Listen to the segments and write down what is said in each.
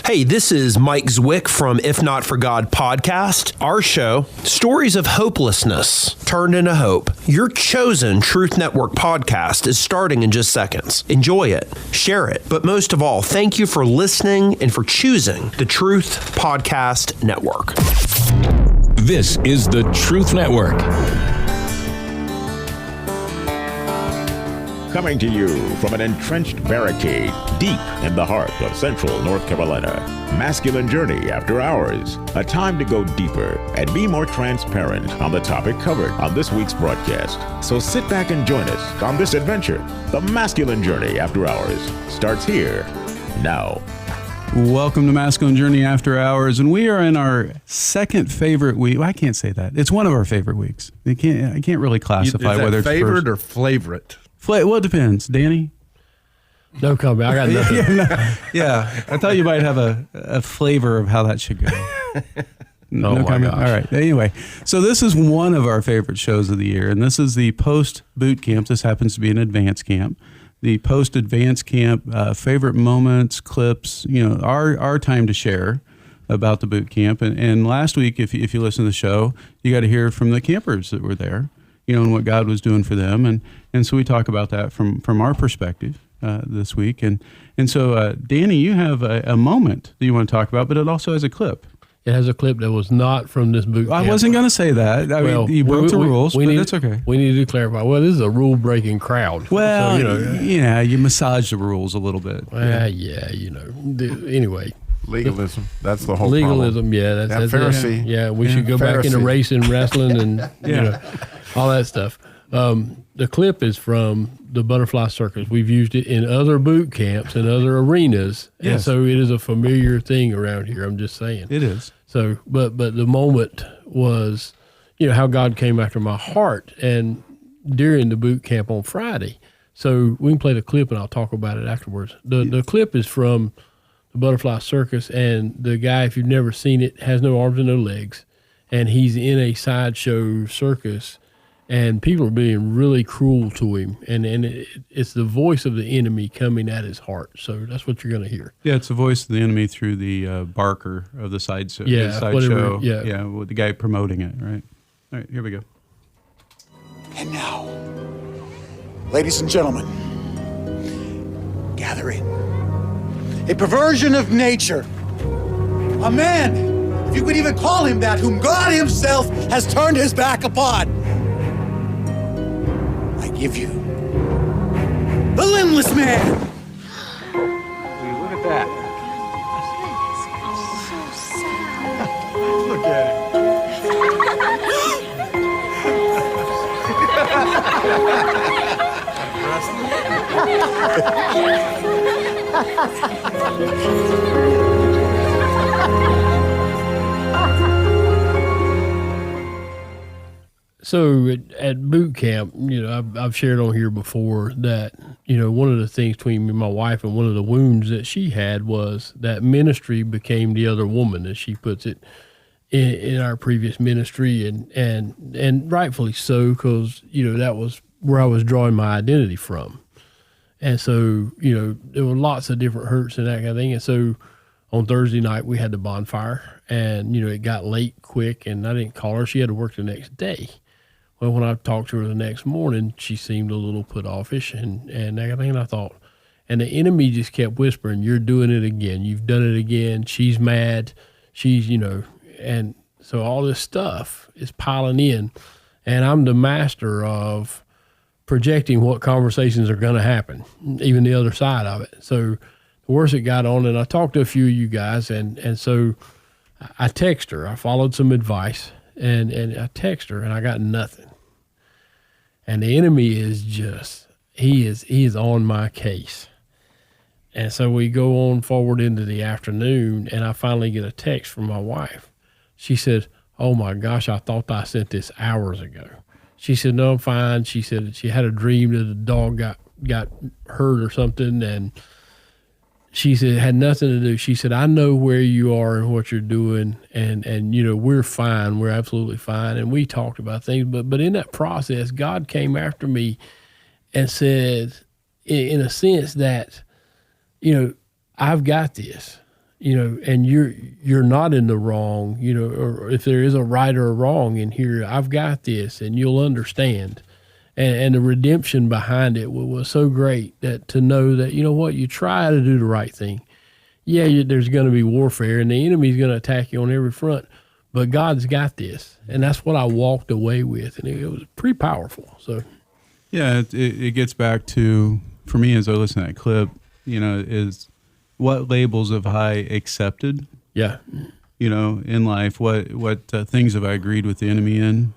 Hey, this is Mike Zwick from If Not For God podcast. Our show, Stories of Hopelessness Turned into Hope. Your chosen Truth Network podcast is starting in just seconds. Enjoy it, share it, but most of all, thank you for listening and for choosing the Truth Podcast Network. This is the Truth Network. Coming to you from an entrenched barricade deep in the heart of central North Carolina. Masculine Journey After Hours. A time to go deeper and be more transparent on the topic covered on this week's broadcast. So sit back and join us on this adventure. The Masculine Journey After Hours starts here now. Welcome to Masculine Journey After Hours, and we are in our second favorite week. Well, I can't say that. It's one of our favorite weeks. I can't really classify whether it's favorite or favorite. Well, it depends. Danny? No comment. I got nothing. Yeah, I thought you might have a flavor of how that should go. No comment. Gosh. All right. Anyway, so this is one of our favorite shows of the year, and this is the post-boot camp. This happens to be an advanced camp. The post-advanced camp favorite moments, clips, our time to share about the boot camp. And last week, if you listen to the show, you got to hear from the campers that were there, and what God was doing for them. And so we talk about that from our perspective this week. And so, Danny, you have a moment that you want to talk about, but it also has a clip. It has a clip that was not from this boot camp. I wasn't going to say that. I mean, you broke the rules, but that's okay. We need to clarify. Well, this is a rule-breaking crowd. Well, so, you massage the rules a little bit. Well, anyway. Legalism. That's the whole legalism, problem. That's Pharisee. Yeah, we should go back into racing, wrestling, and all that stuff. The clip is from the Butterfly Circus. We've used it in other boot camps and other arenas, and so it is a familiar thing around here. I'm just saying. It is. So, but the moment was, how God came after my heart, and during the boot camp on Friday. So we can play the clip, and I'll talk about it afterwards. The clip is from the Butterfly Circus, and the guy, if you've never seen it, has no arms and no legs, and he's in a sideshow circus, and people are being really cruel to him, and it's the voice of the enemy coming at his heart. So that's what you're going to hear. Yeah, it's the voice of the enemy through the barker of the sideshow. Yeah, with the guy promoting it, right? All right, here we go. And now, ladies and gentlemen, gather in. A perversion of nature. A man, if you could even call him that, whom God himself has turned his back upon. I give you the limbless man. Look at that. Look So at boot camp, I've shared on here before that, one of the things between me and my wife, and one of the wounds that she had, was that ministry became the other woman, as she puts it, in our previous ministry, and rightfully so, because that was where I was drawing my identity from. And so, there were lots of different hurts and that kind of thing. And so on Thursday night, we had the bonfire, and, it got late quick, and I didn't call her. She had to work the next day. Well, when I talked to her the next morning, she seemed a little put offish and that kind of thing. And I thought, and the enemy just kept whispering, "You're doing it again. You've done it again. She's mad. She's, and so all this stuff is piling in, and I'm the master of projecting what conversations are going to happen, even the other side of it. So the worse it got on, and I talked to a few of you guys, and so I text her. I followed some advice, and I text her, and I got nothing. And the enemy is just, he is on my case. And so we go on forward into the afternoon, and I finally get a text from my wife. She said, "Oh my gosh, I thought I sent this hours ago." She said, "No, I'm fine." She said she had a dream that the dog got hurt or something, and she said it had nothing to do. She said, "I know where you are and what you're doing, and we're fine. We're absolutely fine." And we talked about things, but in that process, God came after me and said, in a sense, that I've got this, and you're not in the wrong, or if there is a right or a wrong in here, I've got this, and you'll understand. And the redemption behind it was so great that to know that, you try to do the right thing. Yeah, there's going to be warfare, and the enemy's going to attack you on every front, but God's got this. And that's what I walked away with, and it was pretty powerful. So, yeah, it gets back to, for me, as I listen to that clip, is what labels have I accepted? Yeah. In life, what things have I agreed with the enemy in?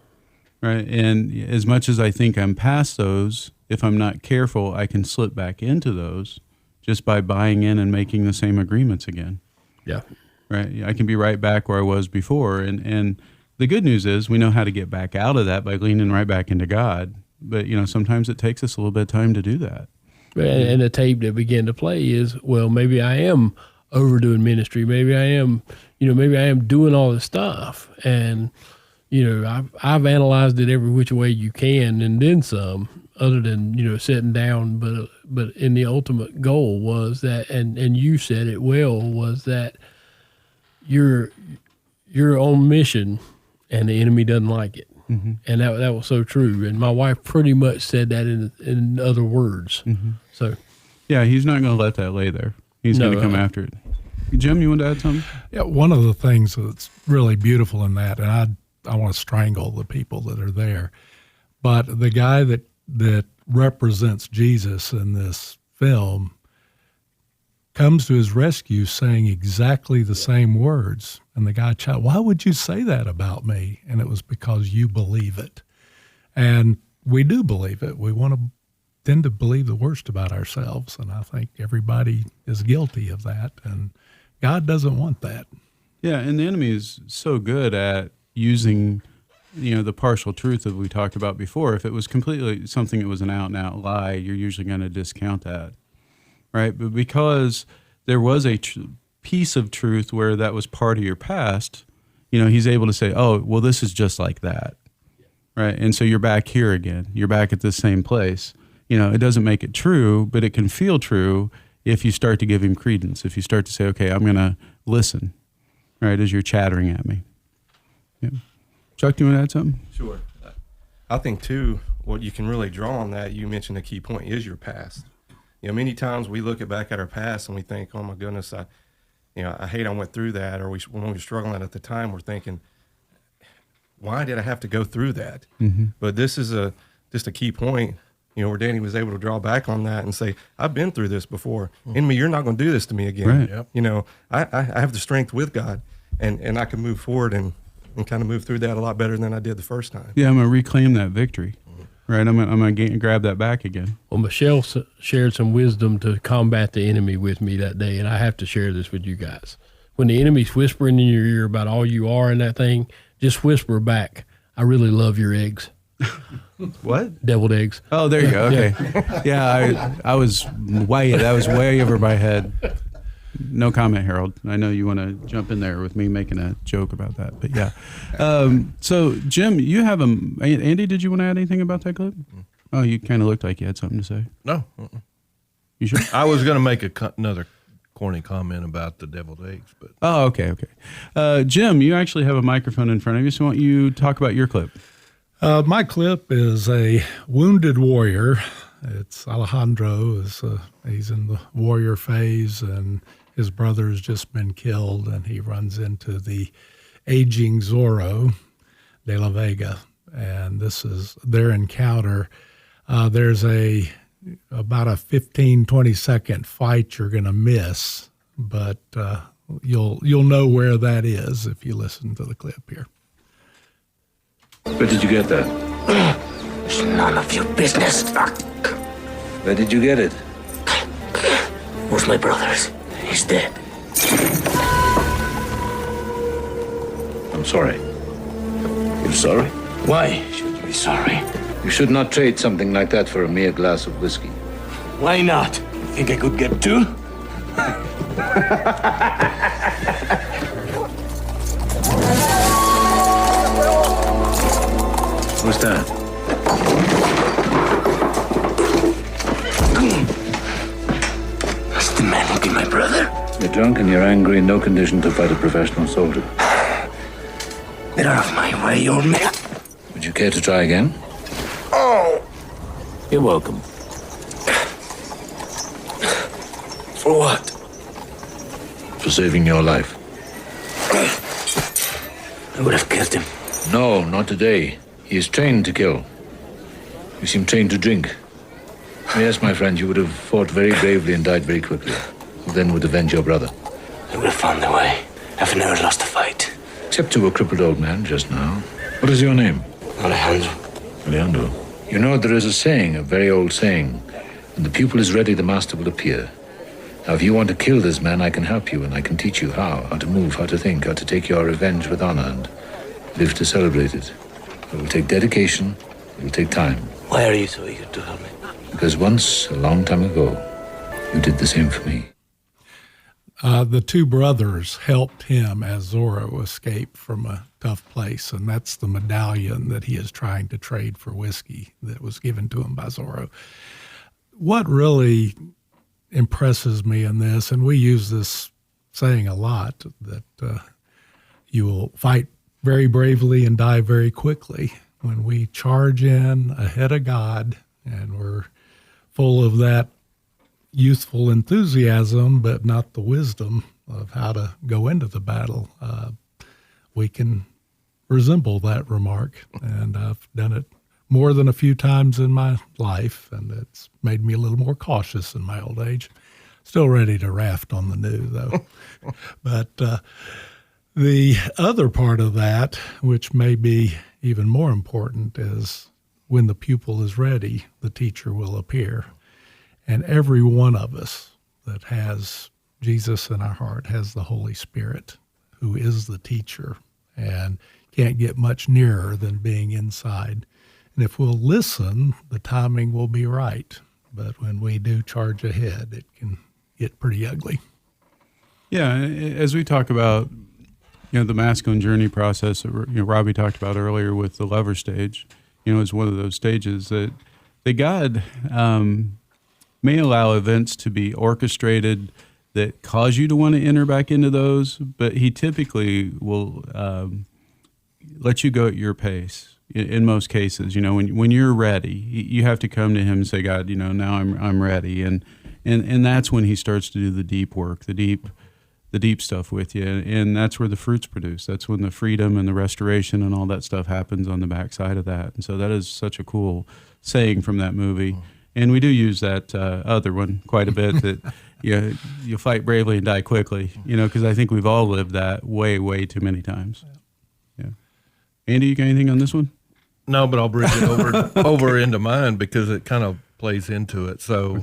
Right. And as much as I think I'm past those, if I'm not careful, I can slip back into those just by buying in and making the same agreements again. Yeah. Right. I can be right back where I was before. And the good news is we know how to get back out of that by leaning right back into God. But, sometimes it takes us a little bit of time to do that. And the tape that began to play is, well, maybe I am overdoing ministry. Maybe I am, maybe I am doing all this stuff. And, I've analyzed it every which way you can and then some, other than, sitting down. But in the ultimate goal was that, and you said it well, was that you're on mission and the enemy doesn't like it. Mm-hmm. And that was so true. And my wife pretty much said that in other words. Mm-hmm. So, yeah, he's not going to let that lay there. He's going to come after it. Jim, you want to add something? Yeah, one of the things that's really beautiful in that, and I want to strangle the people that are there, but the guy that represents Jesus in this film comes to his rescue saying exactly the same words. And the guy, why would you say that about me? And it was because you believe it. And we do believe it. We tend to believe the worst about ourselves. And I think everybody is guilty of that. And God doesn't want that. Yeah, and the enemy is so good at using, the partial truth that we talked about before. If it was completely something that was an out-and-out lie, you're usually going to discount that, right? But because there was a piece of truth where that was part of your past, he's able to say, oh, well, this is just like that, right? And so you're back here again. You're back at the same place. It doesn't make it true, but it can feel true if you start to give him credence, if you start to say, okay, I'm going to listen, right, as you're chattering at me. Yeah. Chuck, do you want to add something? Sure. I think, too, what you can really draw on that, you mentioned a key point, is your past. Many times we look back at our past and we think, oh, my goodness, I hate I went through that. Or when we were struggling at the time, we're thinking, why did I have to go through that? Mm-hmm. But this is just a key point, where Danny was able to draw back on that and say, I've been through this before. Enemy, you're not going to do this to me again. Right. Yep. I have the strength with God, and I can move forward and kind of move through that a lot better than I did the first time. Yeah, I'm going to reclaim that victory. Right, I'm going to grab that back again. Well, Michelle shared some wisdom to combat the enemy with me that day, and I have to share this with you guys. When the enemy's whispering in your ear about all you are and that thing, just whisper back, I really love your eggs. What? Deviled eggs. Oh, there you go. Okay. Yeah, I was way over my head. No comment, Harold. I know you want to jump in there with me making a joke about that, but yeah. So, Jim, you have Andy, did you want to add anything about that clip? Oh, you kind of looked like you had something to say. No. You sure? I was going to make another corny comment about the deviled eggs, but. Oh, okay. Jim, you actually have a microphone in front of you, so why don't you talk about your clip? My clip is a wounded warrior. It's Alejandro. He's in the warrior phase, and his brother's just been killed, and he runs into the aging Zorro de la Vega, and this is their encounter. There's about a 15, 20-second fight you're going to miss, but you'll know where that is if you listen to the clip here. Where did you get that? It's none of your business. Where did you get it? Where's my brother's? He's dead. I'm sorry. You're sorry? Why should you be sorry? You should not trade something like that for a mere glass of whiskey. Why not? You think I could get two? What's that? That's the man who killed my brother. You're drunk and you're angry, no condition to fight a professional soldier. Get out of my way, you old man. Would you care to try again? Oh! You're welcome. For what? For saving your life. I would have killed him. No, not today. He is trained to kill. You seem trained to drink. Yes, my friend, you would have fought very bravely and died very quickly. You then would avenge your brother. I would have found the way. I've never lost a fight. Except to a crippled old man just now. What is your name? Alejandro. Alejandro. You know, there is a saying, a very old saying. When the pupil is ready, the master will appear. Now, if you want to kill this man, I can help you, and I can teach you how to move, how to think, how to take your revenge with honor, and live to celebrate it. It will take dedication. It will take time. Why are you so eager to help me? Because once, a long time ago, you did the same for me. The two brothers helped him as Zorro escape from a tough place, and that's the medallion that he is trying to trade for whiskey that was given to him by Zorro. What really impresses me in this, and we use this saying a lot, that you will fight very bravely and die very quickly. When we charge in ahead of God and we're full of that youthful enthusiasm, but not the wisdom of how to go into the battle, we can resemble that remark. And I've done it more than a few times in my life, and it's made me a little more cautious in my old age. Still ready to raft on the new, though. But the other part of that, which may be even more important, is when the pupil is ready, the teacher will appear. And every one of us that has Jesus in our heart has the Holy Spirit, who is the teacher, and can't get much nearer than being inside. And if we'll listen, the timing will be right. But when we do charge ahead, it can get pretty ugly. Yeah, as we talk about, the masculine journey process that Robbie talked about earlier with the lover stage, is one of those stages that God may allow events to be orchestrated that cause you to want to enter back into those, but he typically will let you go at your pace. In most cases, when you're ready, you have to come to him and say, God, now I'm ready, and that's when he starts to do the deep work, the deep stuff with you, and that's where the fruit's produced. That's when the freedom and the restoration and all that stuff happens on the backside of that. And so that is such a cool saying from that movie. And we do use that other one quite a bit, that you fight bravely and die quickly, because I think we've all lived that way, way too many times. Yeah. Andy, you got anything on this one? No, but I'll bridge it over into mine because it kind of plays into it. So,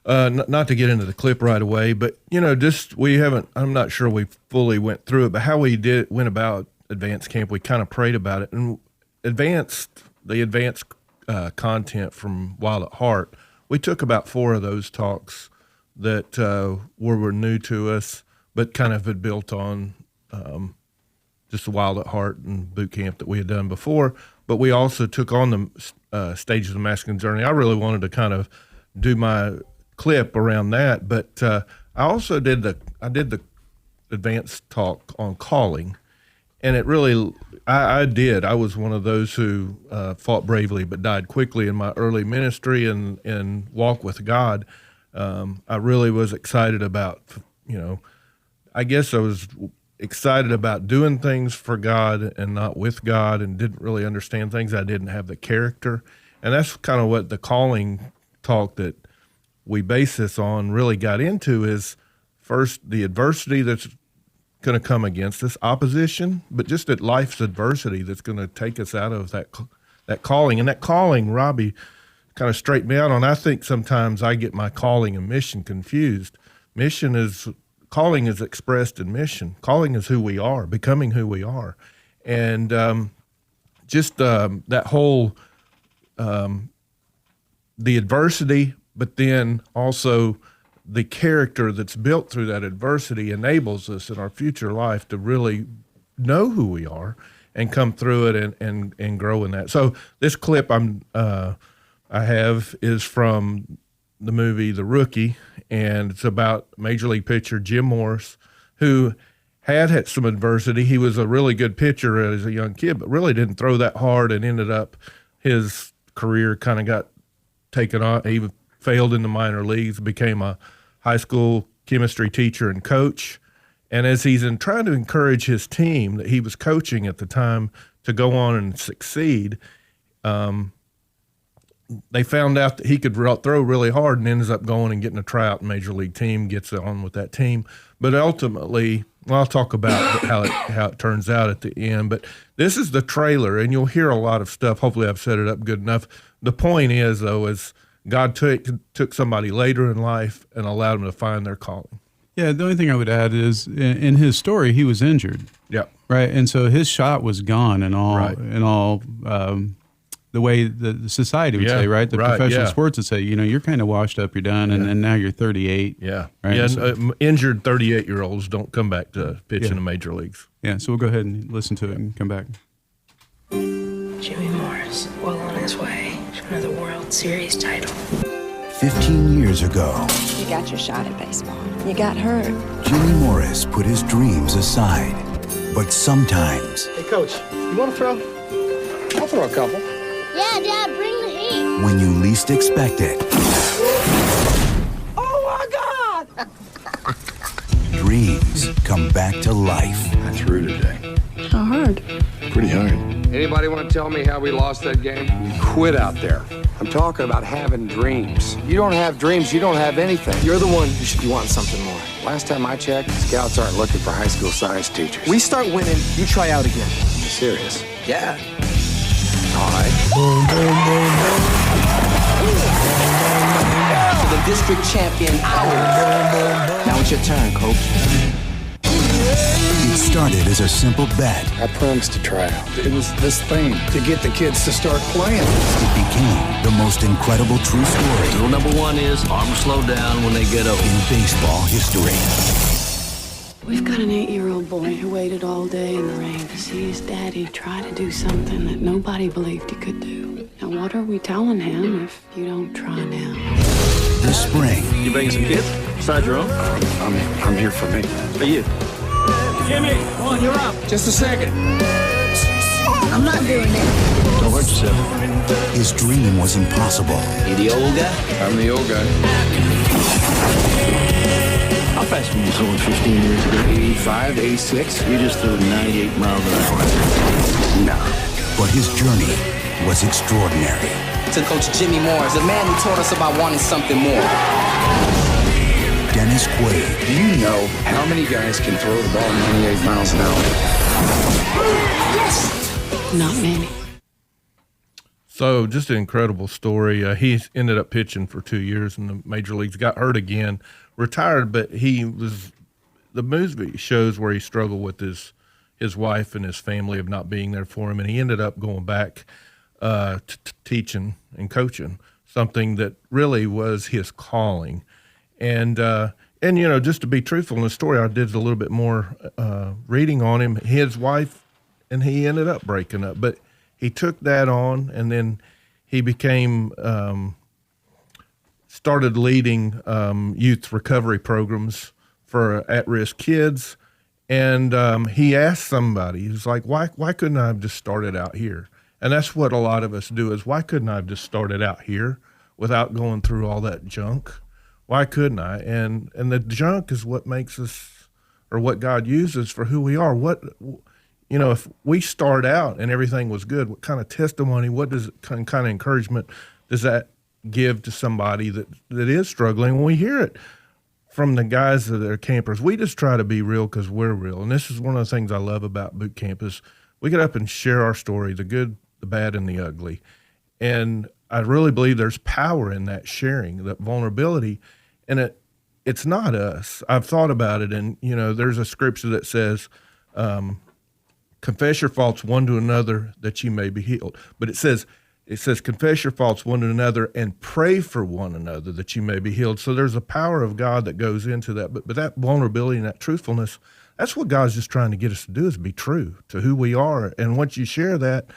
not to get into the clip right away, but I'm not sure we fully went through it, but how we went about advanced camp, we kind of prayed about it, and the advanced content from Wild at Heart, we took about 4 of those talks that were new to us, but kind of had built on just the Wild at Heart and boot camp that we had done before. But we also took on the stages of the masculine journey. I really wanted to kind of do my clip around that, but I also did the advanced talk on calling, and it really I was one of those who fought bravely but died quickly in my early ministry and walk with God. I really was excited about, I guess I was excited about doing things for God and not with God, and didn't really understand things. I didn't have the character. And that's kind of what the calling talk that we base this on really got into, is first the adversity that's going to come against us, opposition, but just that life's adversity that's going to take us out of that calling. And that calling, Robbie kind of straightened me out on. I think sometimes I get my calling and mission confused. Calling is expressed in mission. Calling is who we are, becoming who we are. And that whole, the adversity, but then also the character that's built through that adversity enables us in our future life to really know who we are and come through it and grow in that. So this clip I have is from the movie The Rookie, and it's about Major League pitcher Jim Morris, who had some adversity. He was a really good pitcher as a young kid, but really didn't throw that hard, and ended up his career kind of got taken on. He failed in the minor leagues, became a high school chemistry teacher and coach. And as he's trying to encourage his team that he was coaching at the time to go on and succeed, they found out that he could throw really hard, and ends up going and getting a tryout in Major League team, gets on with that team. But ultimately, well, I'll talk about how it turns out at the end. But this is the trailer, and you'll hear a lot of stuff. Hopefully I've set it up good enough. The point is, though, is God took somebody later in life and allowed them to find their calling. Yeah, the only thing I would add is in his story, he was injured. Yeah. Right, and so his shot was gone and all, Right. the way the society would say, right? The professional sports would say, you're kind of washed up, you're done, and now you're 38. Yeah. Right? Yeah, So, injured 38-year-olds don't come back to pitch in the major leagues. yeah, so we'll go ahead and listen to it and come back. Jimmy Morris, well on his way to another World Series title. 15 years ago, You got your shot at baseball. You got hurt. Jimmy Morris put his dreams aside. But sometimes, Hey, Coach, you want to throw? I'll throw a couple. Yeah, Dad, bring the heat. when you least expect it, Oh, my God! dreams come back to life. I threw today. How hard? Pretty hard. Anybody want to tell me how we lost that game? We quit out there. I'm talking about having dreams. You don't have dreams, you don't have anything. You're the one who should be wanting something more. Last time I checked, scouts aren't looking for high school science teachers. We start winning, you try out again. You serious? Yeah. All right. To the district champion hour. Now it's your turn, coach. It started as a simple bet. I promised to try out. It was this thing to get the kids to start playing. It became the most incredible true story Rule number one is arms slow down when they get old. in baseball history. We've got an 8-year-old boy who waited all day in the rain to see his daddy try to do something that nobody believed he could do. Now, what are we telling him if you don't try now? This spring, You bringing some kids? Besides your own? I'm here for me. For you. Jimmy, come on, you're up. Just a second. I'm not doing it. Don't hurt yourself. his dream was impossible. You the old guy? I'm the old guy. How fast were you throwing 15 years ago? 85, 86. You just threw 98 miles an hour. Nah. But his journey was extraordinary. To Coach Jimmy Morris, the man who taught us about wanting something more. Dennis Quaid, Do you know how many guys can throw the ball 98 miles an hour? Not many. So just an incredible story. He ended up pitching for 2 years in the major leagues, got hurt again, retired, but the movie shows where he struggled with his wife and his family of not being there for him, and he ended up going back to teaching and coaching, something that really was his calling. And just to be truthful in the story, I did a little bit more reading on him. His wife and he ended up breaking up, but he took that on, and then he became started leading youth recovery programs for at-risk kids. And he asked somebody, he was like, why couldn't I have just started out here? And that's what a lot of us do, is why couldn't I have just started out here without going through all that junk? Why couldn't I? And the junk is what makes us, or what God uses for who we are. If we start out and everything was good, what kind of testimony, what does kind of encouragement does that give to somebody that is struggling? When we hear it from the guys that are campers, we just try to be real because we're real. And this is one of the things I love about boot camp is we get up and share our story, the good, the bad, and the ugly. And I really believe there's power in that sharing, that vulnerability. And it's not us. I've thought about it, and, there's a scripture that says, confess your faults one to another that you may be healed. But it says, confess your faults one to another and pray for one another that you may be healed. So there's a power of God that goes into that. But that vulnerability and that truthfulness, that's what God's just trying to get us to do, is be true to who we are. And once you share that,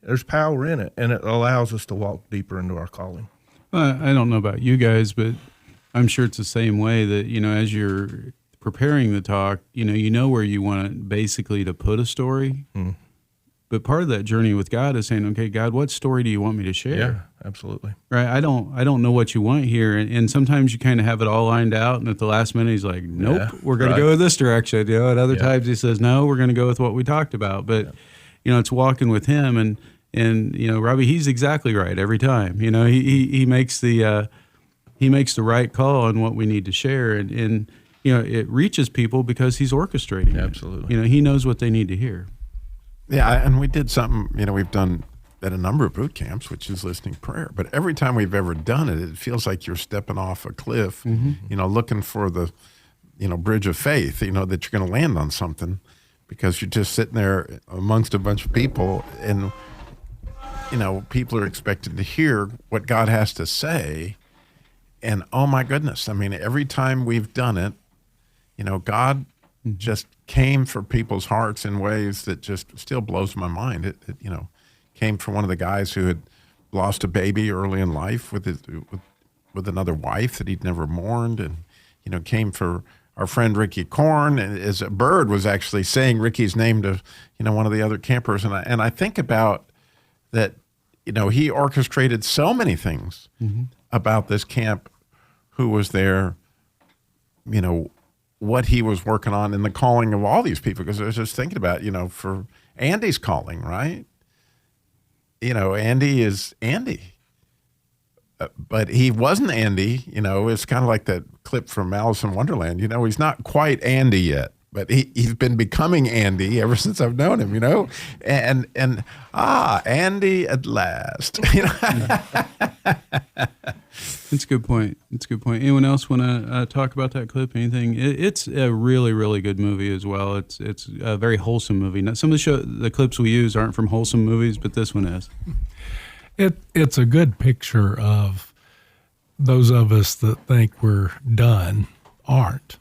there's power in it, and it allows us to walk deeper into our calling. I don't know about you guys, but I'm sure it's the same way that, as you're preparing the talk, you know where you want basically to put a story. But part of that journey with God is saying, okay, God, what story do you want me to share? Yeah, absolutely. Right. I don't know what you want here. And sometimes you kind of have it all lined out. And at the last minute, he's like, nope, we're going to go this direction. At other times he says, no, we're going to go with what we talked about. But, it's walking with him. And Robbie, he's exactly right every time. He makes the right call on what we need to share. And it reaches people because he's orchestrating it. Absolutely. He knows what they need to hear. Yeah, and we did something, we've done at a number of boot camps, which is listening prayer. But every time we've ever done it, it feels like you're stepping off a cliff, looking for the, bridge of faith, that you're going to land on something, because you're just sitting there amongst a bunch of people, and, people are expected to hear what God has to say. And oh my goodness, every time we've done it, God just came for people's hearts in ways that just still blows my mind. It came for one of the guys who had lost a baby early in life with another wife that he'd never mourned, and came for our friend Ricky Korn, as a bird was actually saying Ricky's name to one of the other campers, and I think about that. He orchestrated so many things about this camp, who was there, what he was working on, and the calling of all these people. Because I was just thinking about, for Andy's calling, right? Andy is Andy. But he wasn't Andy, it's kind of like that clip from Alice in Wonderland. He's not quite Andy yet, but he's been becoming Andy ever since I've known him, and Andy at last. That's a good point. Anyone else want to talk about that clip? Anything? It's a really, really good movie as well. It's a very wholesome movie. Now, some of the clips we use aren't from wholesome movies, but this one is. It's a good picture of those of us that think we're done aren't.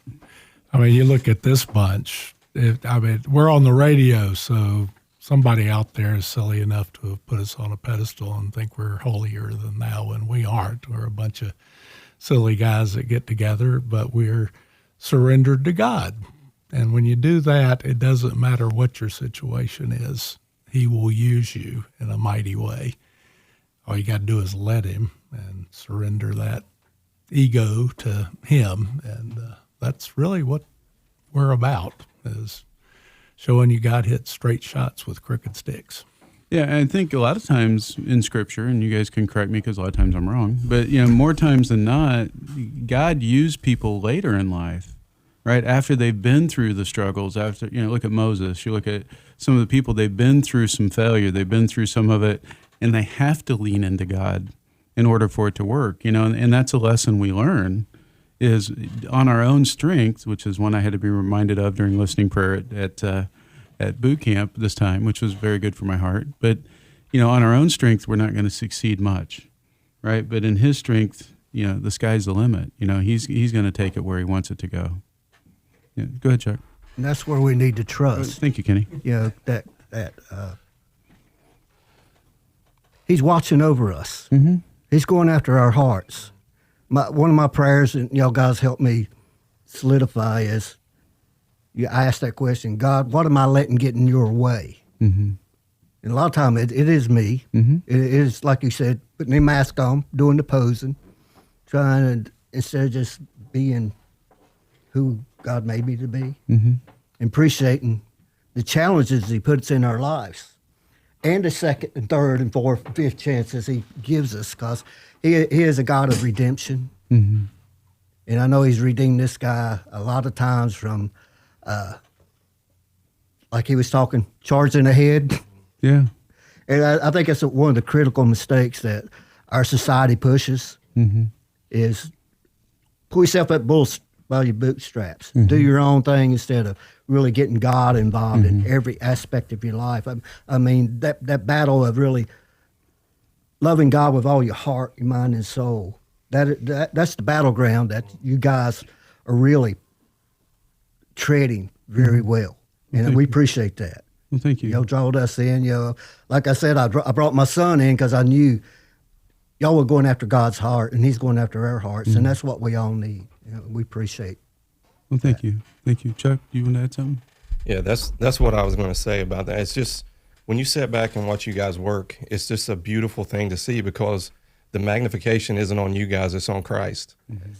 You look at this bunch. We're on the radio, so somebody out there is silly enough to have put us on a pedestal and think we're holier than thou, and we aren't. We're a bunch of silly guys that get together, but we're surrendered to God. And when you do that, it doesn't matter what your situation is. He will use you in a mighty way. All you got to do is let him and surrender that ego to him. And that's really what we're about, is showing you God hits straight shots with crooked sticks. Yeah, I think a lot of times in Scripture, and you guys can correct me because a lot of times I'm wrong, but more times than not, God used people later in life, right? After they've been through the struggles, after, look at Moses, you look at some of the people, they've been through some failure, they've been through some of it, and they have to lean into God in order for it to work, and that's a lesson we learn, is on our own strength, which is one I had to be reminded of during listening prayer at boot camp this time, which was very good for my heart. But, on our own strength, we're not going to succeed much, right? But in his strength, the sky's the limit. He's going to take it where he wants it to go. Yeah, go ahead, Chuck. And that's where we need to trust. Thank you, Kenny. That he's watching over us. Mm-hmm. He's going after our hearts. One of my prayers, and y'all guys help me solidify, is I ask that question: God, what am I letting get in your way? Mm-hmm. And a lot of time it is me. Mm-hmm. It is, like you said, putting the mask on, doing the posing, trying to, instead of just being who God made me to be, and appreciating the challenges he puts in our lives, and the second and third and fourth and fifth chances he gives us, because he is a God of redemption. Mm-hmm. And I know he's redeemed this guy a lot of times from, like he was talking, charging ahead. Yeah. And I think that's one of the critical mistakes that our society pushes, is pull yourself up by your bootstraps. Do your own thing instead of really getting God involved in every aspect of your life. I mean, that battle of really loving God with all your heart, your mind, and soul, that's the battleground that you guys are really treading very well. And we appreciate that. Well, thank you. Y'all drawed us in. Like I said, I brought my son in because I knew y'all are going after God's heart, and He's going after our hearts, and that's what we all need. We appreciate. Well, thank you. Chuck, do you want to add something? Yeah, that's what I was going to say about that. It's just when you sit back and watch you guys work, it's just a beautiful thing to see because the magnification isn't on you guys, it's on Christ.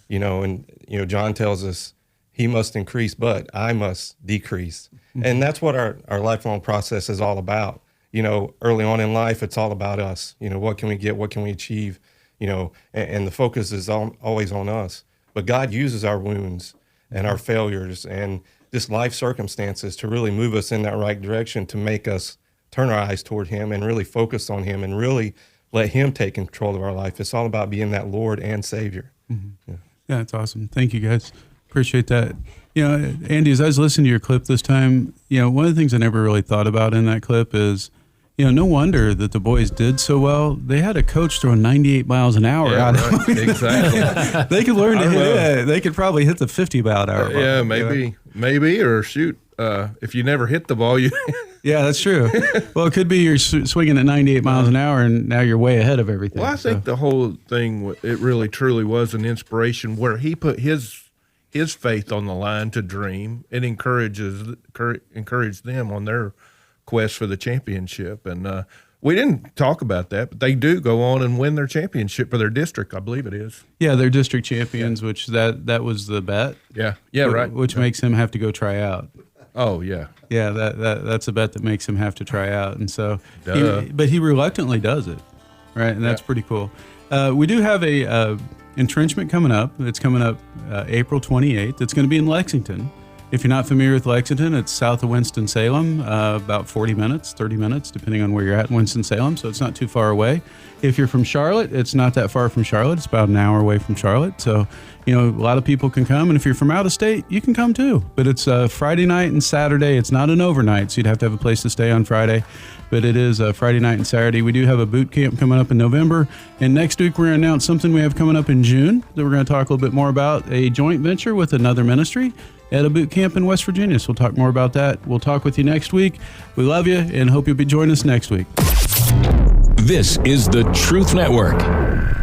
And John tells us He must increase, but I must decrease. And that's what our lifelong process is all about. Early on in life, it's all about us. What can we get? What can we achieve? And the focus is always on us. But God uses our wounds and our failures and just life circumstances to really move us in that right direction, to make us turn our eyes toward Him and really focus on Him and really let Him take control of our life. It's all about being that Lord and Savior. Yeah, that's awesome. Thank you, guys. Appreciate that. Andy, as I was listening to your clip this time, one of the things I never really thought about in that clip is, no wonder that the boys did so well. They had a coach throwing 98 miles an hour out of them. Exactly. They could learn to hit. They could probably hit the 50 mile an hour. Yeah, maybe, or shoot. If you never hit the ball, you. Yeah, that's true. Well, it could be you're swinging at 98 miles an hour, and now you're way ahead of everything. Well, I think the whole thing, it really truly was an inspiration where he put his faith on the line to dream. It encouraged them on their quest for the championship. And we didn't talk about that, but they do go on and win their championship for their district, I believe it is. Yeah, they're district champions, which that was the bet. Yeah, right. Which makes him have to go try out. Oh, yeah. Yeah, that's a bet that makes him have to try out. And so, but he reluctantly does it, right? And that's pretty cool. We do have a entrenchment coming up. It's coming up April 28th. It's going to be in Lexington. If you're not familiar with Lexington, it's south of Winston-Salem, about 30 minutes, depending on where you're at in Winston-Salem, so it's not too far away. If you're from Charlotte, it's not that far from Charlotte. It's about an hour away from Charlotte. So, a lot of people can come, and if you're from out of state, you can come too. But it's Friday night and Saturday. It's not an overnight, so you'd have to have a place to stay on Friday. But it is Friday night and Saturday. We do have a boot camp coming up in November. And next week, we're going to announce something we have coming up in June that we're going to talk a little bit more about, a joint venture with another ministry at a boot camp in West Virginia. So we'll talk more about that. We'll talk with you next week. We love you and hope you'll be joining us next week. This is the Truth Network.